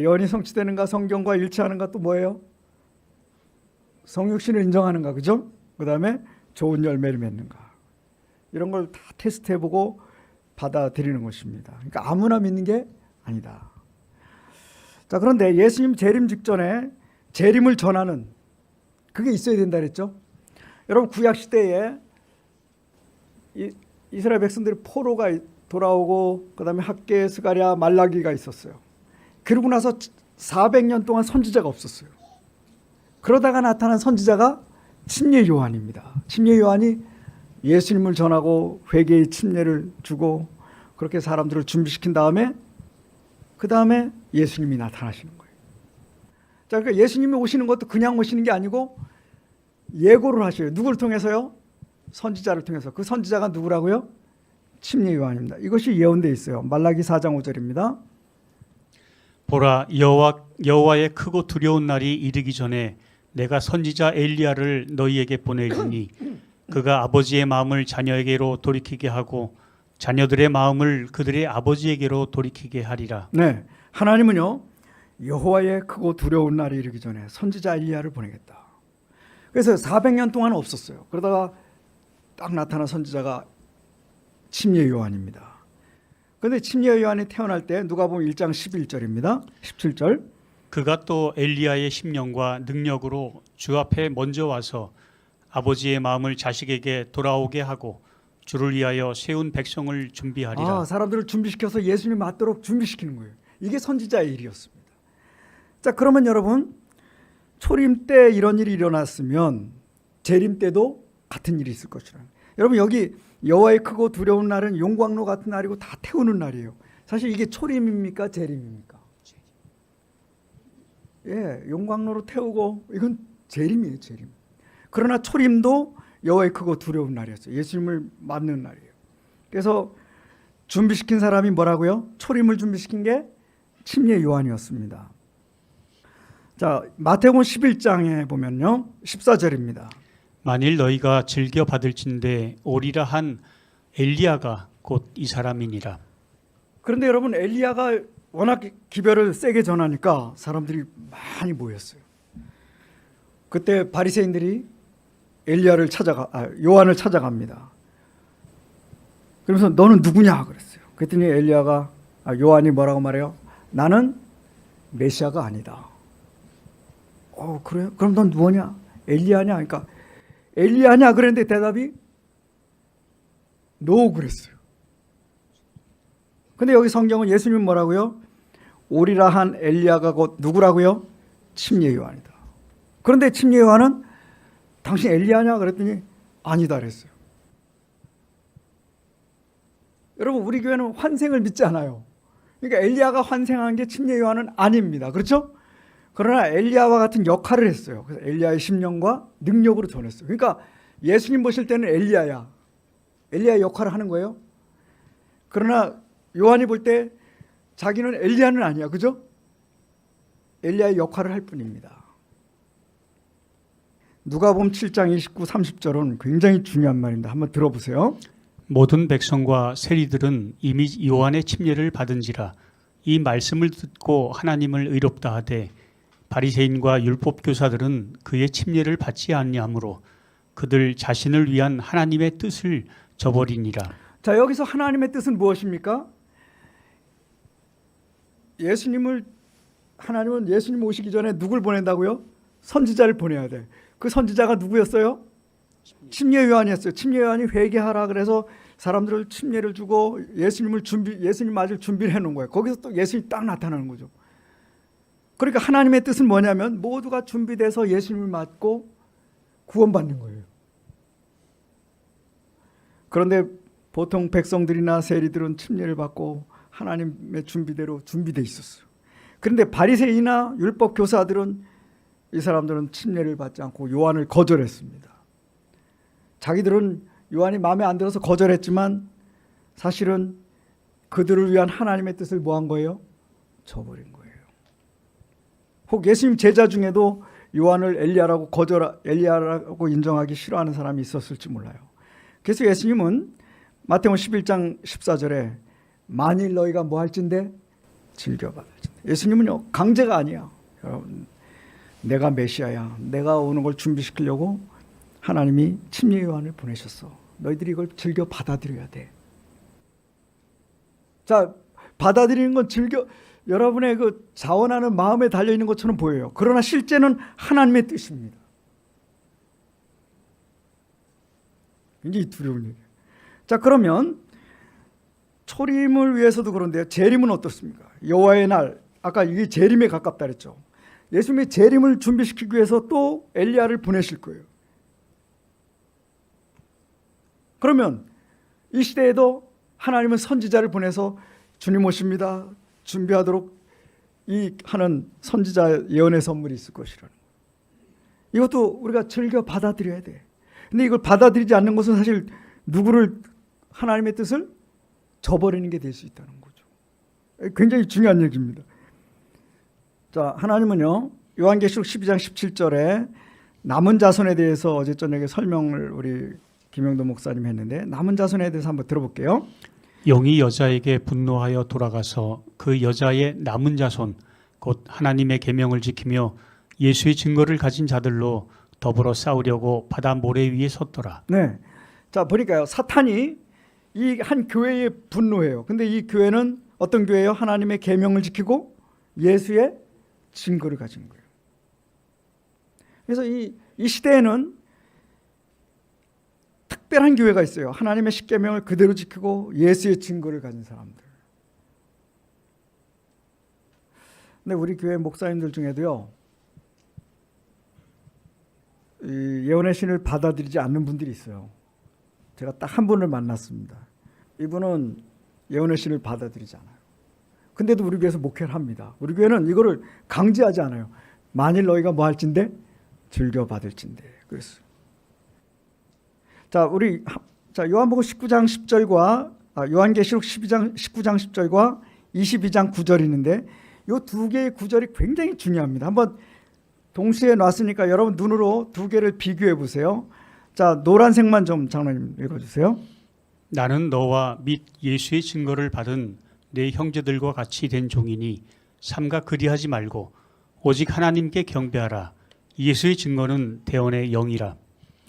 예언이 성취되는가, 성경과 일치하는가, 또 뭐예요? 성육신을 인정하는가, 그죠? 그 다음에 좋은 열매를 맺는가, 이런 걸 다 테스트해보고 받아들이는 것입니다. 그러니까 아무나 믿는 게 아니다. 자, 그런데 예수님 재림 직전에 재림을 전하는 그게 있어야 된다 그랬죠. 여러분, 구약 시대에 이스라엘 백성들이 포로가 돌아오고 그 다음에 학개, 스가랴, 말라기가 있었어요. 그러고 나서 400년 동안 선지자가 없었어요. 그러다가 나타난 선지자가 침례 요한입니다. 침례 요한이 예수님을 전하고 회개의 침례를 주고 그렇게 사람들을 준비시킨 다음에 그 다음에 예수님이 나타나시는 거예요. 자, 그러니까 예수님이 오시는 것도 그냥 오시는 게 아니고 예고를 하셔요. 누구를 통해서요? 선지자를 통해서. 그 선지자가 누구라고요? 침례 요한입니다. 이것이 예언되어 있어요. 말라기 4장 5절입니다. 보라, 여호와의 크고 두려운 날이 이르기 전에 내가 선지자 엘리야를 너희에게 보내리니 그가 아버지의 마음을 자녀에게로 돌이키게 하고 자녀들의 마음을 그들의 아버지에게로 돌이키게 하리라. 네, 하나님은요, 여호와의 크고 두려운 날이 이르기 전에 선지자 엘리야를 보내겠다. 그래서 400년 동안 없었어요. 그러다가 딱 나타난 선지자가 침례 요한입니다. 그런데 침례 요한이 태어날 때 누가복음 1장 11절입니다. 17절. 그가 또 엘리야의 심령과 능력으로 주 앞에 먼저 와서 아버지의 마음을 자식에게 돌아오게 하고 주를 위하여 세운 백성을 준비하리라. 사람들을 준비시켜서 예수님 맞도록 준비시키는 거예요. 이게 선지자의 일이었습니다. 자, 그러면 여러분, 초림 때 이런 일이 일어났으면 재림 때도 같은 일이 있을 것이라. 여러분, 여기 여호와의 크고 두려운 날은 용광로 같은 날이고 다 태우는 날이에요. 사실 이게 초림입니까, 재림입니까? 예, 용광로로 태우고 이건 재림이에요, 재림. 그러나 초림도 여호와의 크고 두려운 날이었어요. 예수님을 맞는 날이에요. 그래서 준비시킨 사람이 뭐라고요? 초림을 준비시킨 게 침례 요한이었습니다. 자, 마태복음 11장에 보면요, 14절입니다. 만일 너희가 즐겨 받을진대 오리라 한 엘리야가 곧 이 사람이니라. 그런데 여러분, 엘리야가 워낙 기별을 세게 전하니까 사람들이 많이 모였어요. 그때 바리새인들이 요한을 찾아갑니다. 그러면서 너는 누구냐 그랬어요. 그랬더니 요한이 뭐라고 말해요? 나는 메시아가 아니다. 그래요? 그럼 넌 누구냐? 엘리야냐? 그러니까 엘리야냐 그랬는데 대답이 노 그랬어요. 근데 여기 성경은 예수님 뭐라고요? 오리라 한 엘리야가 곧 누구라고요? 침례 요한이다. 그런데 침례 요한은 당신 엘리야냐 그랬더니 아니다 그랬어요. 여러분, 우리 교회는 환생을 믿지 않아요. 그러니까 엘리야가 환생한 게 침례 요한은 아닙니다. 그렇죠? 그러나 엘리야와 같은 역할을 했어요. 그래서 엘리야의 심령과 능력으로 전했어요. 그러니까 예수님 보실 때는 엘리야의 역할을 하는 거예요. 그러나 요한이 볼 때 자기는 엘리야는 아니야. 그죠? 엘리야의 역할을 할 뿐입니다. 누가복음 7장 29, 30절은 굉장히 중요한 말입니다. 한번 들어보세요. 모든 백성과 세리들은 이미 요한의 침례를 받은지라 이 말씀을 듣고 하나님을 의롭다 하되 바리새인과 율법 교사들은 그의 침례를 받지 아니하므로 그들 자신을 위한 하나님의 뜻을 저버리니라. 자, 여기서 하나님의 뜻은 무엇입니까? 하나님은 예수님 오시기 전에 누굴 보낸다고요? 선지자를 보내야 돼. 그 선지자가 누구였어요? 침례 요한이었어요. 침례 요한이 회개하라 그래서 사람들을 침례를 주고 예수님 맞을 준비를 해놓은 거예요. 거기서 또 예수님이 딱 나타나는 거죠. 그러니까 하나님의 뜻은 뭐냐면 모두가 준비돼서 예수님을 맞고 구원받는 거예요. 그런데 보통 백성들이나 세리들은 침례를 받고 하나님의 준비대로 준비되어 있었어요. 그런데 바리새인이나 율법 교사들은 이 사람들은 침례를 받지 않고 요한을 거절했습니다. 자기들은 요한이 마음에 안 들어서 거절했지만 사실은 그들을 위한 하나님의 뜻을 뭐 한 거예요? 저버린 거예요. 혹 예수님 제자 중에도 요한을 엘리야라고 인정하기 싫어하는 사람이 있었을지 몰라요. 그래서 예수님은 마태복음 11장 14절에 만일 너희가 뭐 할진대? 즐겨 받을진대. 예수님은요 강제가 아니야. 여러분, 내가 메시아야. 내가 오는 걸 준비시키려고 하나님이 침례 요한을 보내셨어. 너희들이 이걸 즐겨 받아들여야 돼. 자, 받아들이는 건 여러분의 그 자원하는 마음에 달려 있는 것처럼 보여요. 그러나 실제는 하나님의 뜻입니다. 굉장히 두려운 얘기예요. 자, 그러면 초림을 위해서도 그런데요. 재림은 어떻습니까? 여호와의 날, 아까 이게 재림에 가깝다 그랬죠. 예수님의 재림을 준비시키기 위해서 또 엘리야를 보내실 거예요. 그러면 이 시대에도 하나님은 선지자를 보내서 주님 오십니다. 준비하도록 하는 선지자 예언의 선물이 있을 것이라는 거예요. 이것도 우리가 즐겨 받아들여야 돼. 근데 이걸 받아들이지 않는 것은 사실 하나님의 뜻을 저버리는 게 될 수 있다는 거죠. 굉장히 중요한 얘기입니다. 자, 하나님은요, 요한계시록 12장 17절에 남은 자손에 대해서 어제 저녁에 설명을 우리 김영도 목사님 했는데, 남은 자손에 대해서 한번 들어볼게요. 영이 여자에게 분노하여 돌아가서 그 여자의 남은 자손 곧 하나님의 계명을 지키며 예수의 증거를 가진 자들로 더불어 싸우려고 바다 모래 위에 섰더라. 네, 자 보니까요, 사탄이 이 한 교회에 분노해요. 근데 이 교회는 어떤 교회예요? 하나님의 계명을 지키고 예수의 증거를 가진 거예요. 그래서 이 시대에는 특별한 교회가 있어요. 하나님의 십계명을 그대로 지키고 예수의 증거를 가진 사람들. 근데 우리 교회 목사님들 중에도요, 이 예언의 신을 받아들이지 않는 분들이 있어요. 제가 딱 한 분을 만났습니다. 이분은 예언의 신을 받아들이지 않아요. 근데도 우리 교회에서 목회를 합니다. 우리 교회는 이거를 강제하지 않아요. 만일 너희가 뭐 할진대 즐겨 받을진대. 그랬어요. 자, 요한복음 19장 10절과 요한계시록 19장 10절과 22장 9절이 있는데 이 두 개의 구절이 굉장히 중요합니다. 한번 동시에 놨으니까 여러분 눈으로 두 개를 비교해 보세요. 자, 노란색만 좀 장로님 읽어주세요. 나는 너와 및 예수의 증거를 받은 내 형제들과 같이 된 종이니 삼가 그리하지 말고 오직 하나님께 경배하라. 예수의 증거는 대언의 영이라.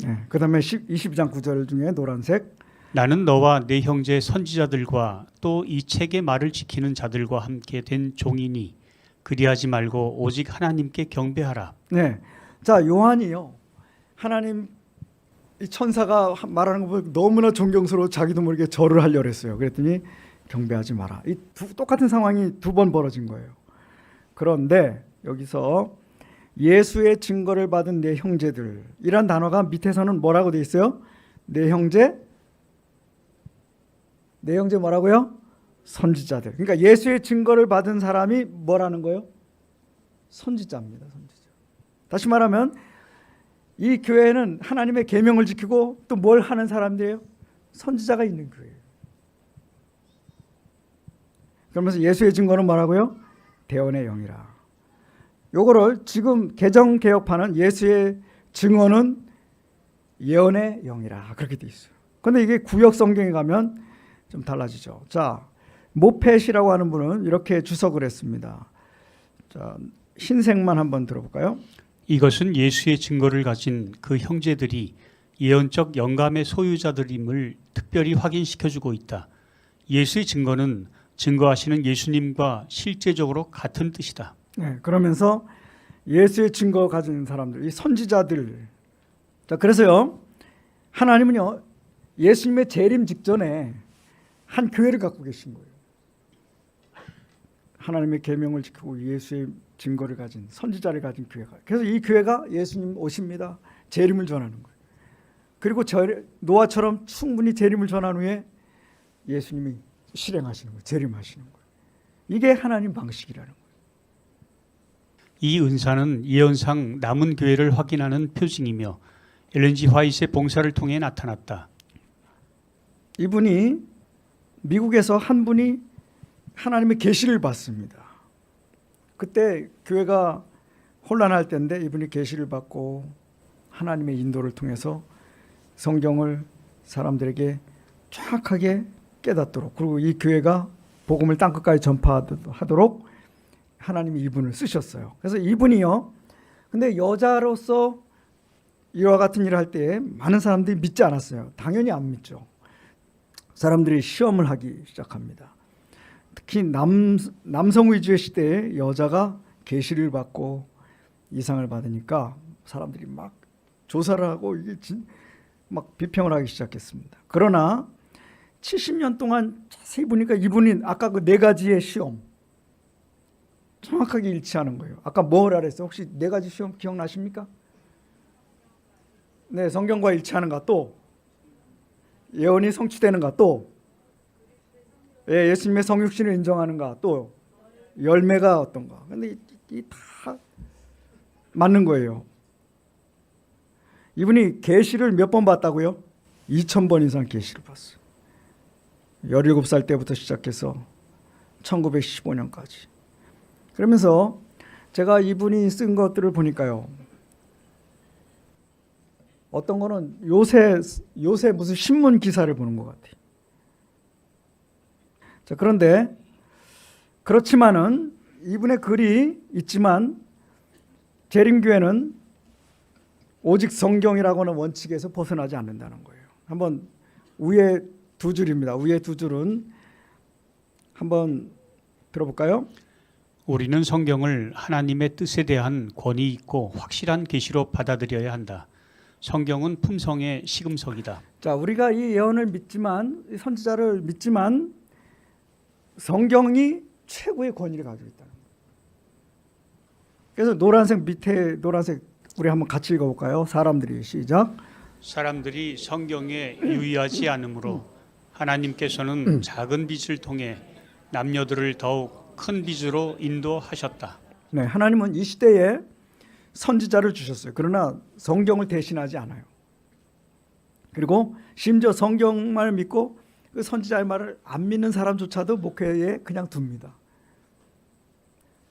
네, 그 다음에 22장 9절 중에 노란색. 나는 너와 내 형제 선지자들과 또 이 책의 말을 지키는 자들과 함께 된 종이니 그리하지 말고 오직 하나님께 경배하라. 네, 자 요한이요, 하나님 이 천사가 말하는 거 보고 너무나 존경스러워 자기도 모르게 절을 하려고 했어요. 그랬더니 경배하지 마라. 똑같은 상황이 두 번 벌어진 거예요. 그런데 여기서 예수의 증거를 받은 내 형제들 이란 단어가 밑에서는 뭐라고 돼 있어요? 내 형제 뭐라고요? 선지자들. 그러니까 예수의 증거를 받은 사람이 뭐라는 거예요? 선지자입니다. 선지자. 다시 말하면 이 교회는 하나님의 계명을 지키고 또 뭘 하는 사람들이에요? 선지자가 있는 교회예요. 그러면서 예수의 증거는 뭐라고요? 대언의 영이라. 요거를 지금 개정개혁파는 예수의 증언은 예언의 영이라 그렇게 돼 있어요. 그런데 이게 구역 성경에 가면 좀 달라지죠. 자, 모펫이라고 하는 분은 이렇게 주석을 했습니다. 자, 흰색만 한번 들어볼까요? 이것은 예수의 증거를 가진 그 형제들이 예언적 영감의 소유자들임을 특별히 확인시켜주고 있다. 예수의 증거는 증거하시는 예수님과 실제적으로 같은 뜻이다. 네, 그러면서 예수의 증거 가진 사람들, 이 선지자들. 자, 그래서요, 하나님은요, 예수님의 재림 직전에 한 교회를 갖고 계신 거예요. 하나님의 계명을 지키고 예수의 증거를 가진 선지자를 가진 교회가. 그래서 이 교회가 예수님 오십니다. 재림을 전하는 거예요. 그리고 노아처럼 충분히 재림을 전한 후에 예수님이 실행하시는 거예요. 재림하시는 거예요. 이게 하나님 방식이라는 거예요. 이 은사는 예언상 남은 교회를 확인하는 표징이며 엘렌지 화이트의 봉사를 통해 나타났다. 이분이 미국에서 한 분이 하나님의 계시를 받습니다. 그때 교회가 혼란할 때인데 이분이 계시를 받고 하나님의 인도를 통해서 성경을 사람들에게 정확하게 깨닫도록, 그리고 이 교회가 복음을 땅끝까지 전파하도록 하나님이 이분을 쓰셨어요. 그래서 이분이요. 근데 여자로서 이와 같은 일을 할 때 많은 사람들이 믿지 않았어요. 당연히 안 믿죠. 사람들이 시험을 하기 시작합니다. 특히 남성 위주의 시대에 여자가 계시를 받고 이상을 받으니까 사람들이 막 조사를 하고 이게 막 비평을 하기 시작했습니다. 그러나 70년 동안 자세히 보니까 이분이 아까 그 네 가지의 시험 정확하게 일치하는 거예요. 아까 뭐라 그랬어요? 혹시 네 가지 시험 기억나십니까? 네, 성경과 일치하는가, 또 예언이 성취되는가, 또 예수님의 성육신을 인정하는가, 또 열매가 어떤가. 근데 이 다 맞는 거예요. 이분이 계시를 몇 번 봤다고요? 2000번 이상 계시를 봤어요. 17살 때부터 시작해서 1915년까지. 그러면서 제가 이분이 쓴 것들을 보니까요. 어떤 거는 요새 무슨 신문 기사를 보는 것 같아요. 자, 그런데 그렇지만은 이분의 글이 있지만 재림교회는 오직 성경이라고 하는 원칙에서 벗어나지 않는다는 거예요. 한번 위에 두 줄입니다. 위에 두 줄은 한번 들어볼까요? 우리는 성경을 하나님의 뜻에 대한 권위 있고 확실한 계시로 받아들여야 한다. 성경은 품성의 시금석이다. 자, 우리가 이 예언을 믿지만, 이 선지자를 믿지만 성경이 최고의 권위를 가지고 있다는 거예요. 그래서 노란색 밑에 노란색 우리 한번 같이 읽어볼까요? 사람들이 시작. 사람들이 성경에 유의하지 않으므로 하나님께서는 작은 빛을 통해 남녀들을 더욱 큰 빛으로 인도하셨다. 네, 하나님은 이 시대에 선지자를 주셨어요. 그러나 성경을 대신하지 않아요. 그리고 심지어 성경만 믿고 그 선지자의 말을 안 믿는 사람조차도 목회에 그냥 둡니다.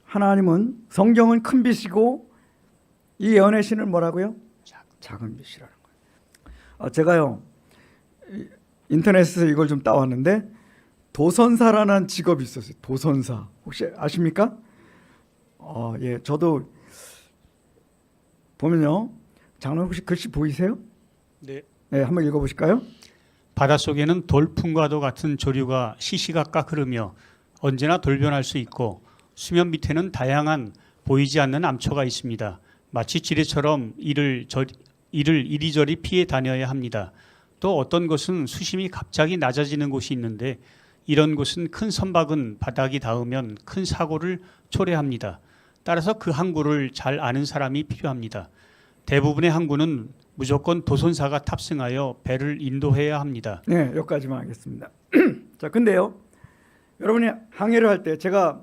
하나님은 성경은 큰 빛이고 이 예언의 신은 뭐라고요? 작은 빛이라는 거예요. 제가요 인터넷에서 이걸 좀 따왔는데 도선사라는 직업이 있었어요. 도선사 혹시 아십니까? 예, 저도 보면요. 장로님 혹시 글씨 보이세요? 네. 네, 한번 읽어보실까요? 바닷속에는 돌풍과도 같은 조류가 시시각각 흐르며 언제나 돌변할 수 있고 수면 밑에는 다양한 보이지 않는 암초가 있습니다. 마치 지뢰처럼 이를 이리저리 피해 다녀야 합니다. 또 어떤 곳은 수심이 갑자기 낮아지는 곳이 있는데 이런 곳은 큰 선박은 바닥이 닿으면 큰 사고를 초래합니다. 따라서 그 항구를 잘 아는 사람이 필요합니다. 대부분의 항구는 무조건 도선사가 탑승하여 배를 인도해야 합니다. 네, 여기까지만 하겠습니다. 자, 근데요, 여러분이 항해를 할 때 제가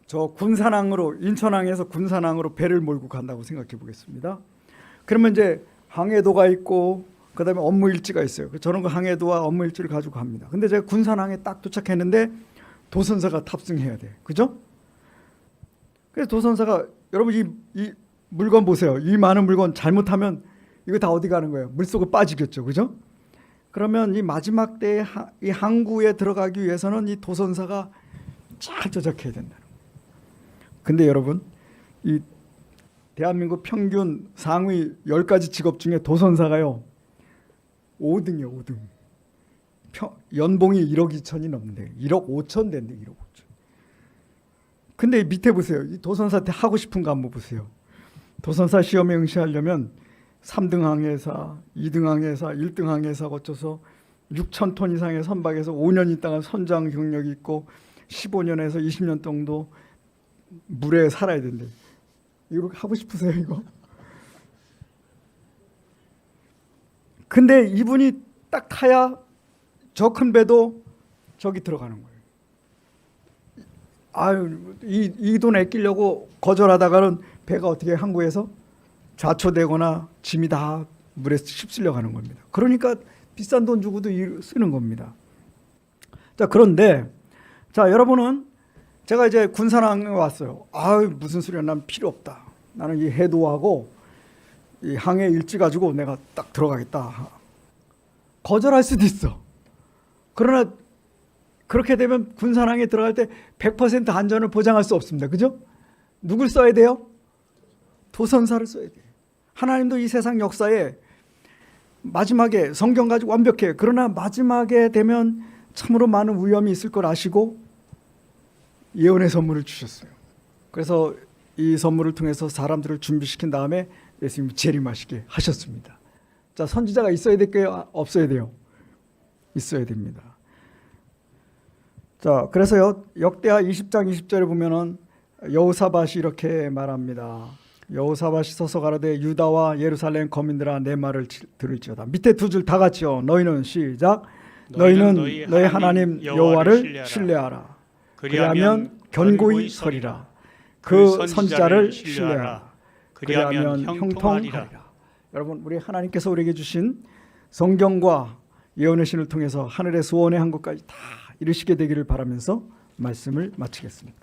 저 군산항으로 인천항에서 군산항으로 배를 몰고 간다고 생각해 보겠습니다. 그러면 이제 항해도가 있고 그다음에 업무 일지가 있어요. 저는 그 항해도와 업무 일지를 가지고 갑니다. 근데 제가 군산항에 딱 도착했는데 도선사가 탑승해야 돼, 그죠? 그래서 도선사가 여러분 이 물건 보세요. 이 많은 물건 잘못하면 이거 다 어디 가는 거예요? 물속에 빠지겠죠, 그죠? 그러면 이 마지막 때에 이 항구에 들어가기 위해서는 이 도선사가 잘 조작해야 된다는 거예요. 근데 여러분, 이 대한민국 평균 상위 10가지 직업 중에 도선사가요 5등이요, 5등. 연봉이 1억 2천이 넘는데 1억 5천 된대, 1억 5천. 근데 밑에 보세요. 이 도선사한테 하고 싶은 거 한번 보세요. 도선사 시험에 응시하려면 3등 항해사, 2등 항해사, 1등 항해사 거쳐서 6,000톤 이상의 선박에서 5년 있다가 선장 경력이 있고 15년에서 20년 정도 물에 살아야 된대. 이거 하고 싶으세요, 이거? 근데 이분이 딱 타야 저 큰 배도 저기 들어가는 거예요. 아유, 이 돈 아끼려고 거절하다가는 배가 어떻게 항구에서 좌초되거나 짐이 다 물에 휩쓸려 가는 겁니다. 그러니까 비싼 돈 주고도 쓰는 겁니다. 자, 그런데 자, 여러분은 제가 이제 군산항에 왔어요. 무슨 소리야, 난 필요 없다. 나는 이 해도하고 이 항해 일지 가지고 내가 딱 들어가겠다. 거절할 수도 있어. 그러나 그렇게 되면 군산항에 들어갈 때 100% 안전을 보장할 수 없습니다. 그죠? 누굴 써야 돼요? 도선사를 써야 돼요. 하나님도 이 세상 역사에 마지막에 성경 가지고 완벽해. 그러나 마지막에 되면 참으로 많은 위험이 있을 걸 아시고 예언의 선물을 주셨어요. 그래서 이 선물을 통해서 사람들을 준비시킨 다음에 예수님이 재림하시게 하셨습니다. 자, 선지자가 있어야 될까요? 없어야 돼요? 있어야 됩니다. 자, 그래서요, 역대하 20장 20절에 보면은 여호사밧이 이렇게 말합니다. 여호사밧이 서서 가라되 유다와 예루살렘 거민들아 내 말을 들을지어다. 밑에 두 줄 다 같이요. 너희는 시작. 너희는 너희 하나님 여호와를 신뢰하라. 그리하면 견고히 서리라. 그 선지자를 신뢰하라. 그리하면 형통하리라. 여러분, 우리 하나님께서 우리에게 주신 성경과 예언의 신을 통해서 하늘의 소원의 한 것까지 다 이루시게 되기를 바라면서 말씀을 마치겠습니다.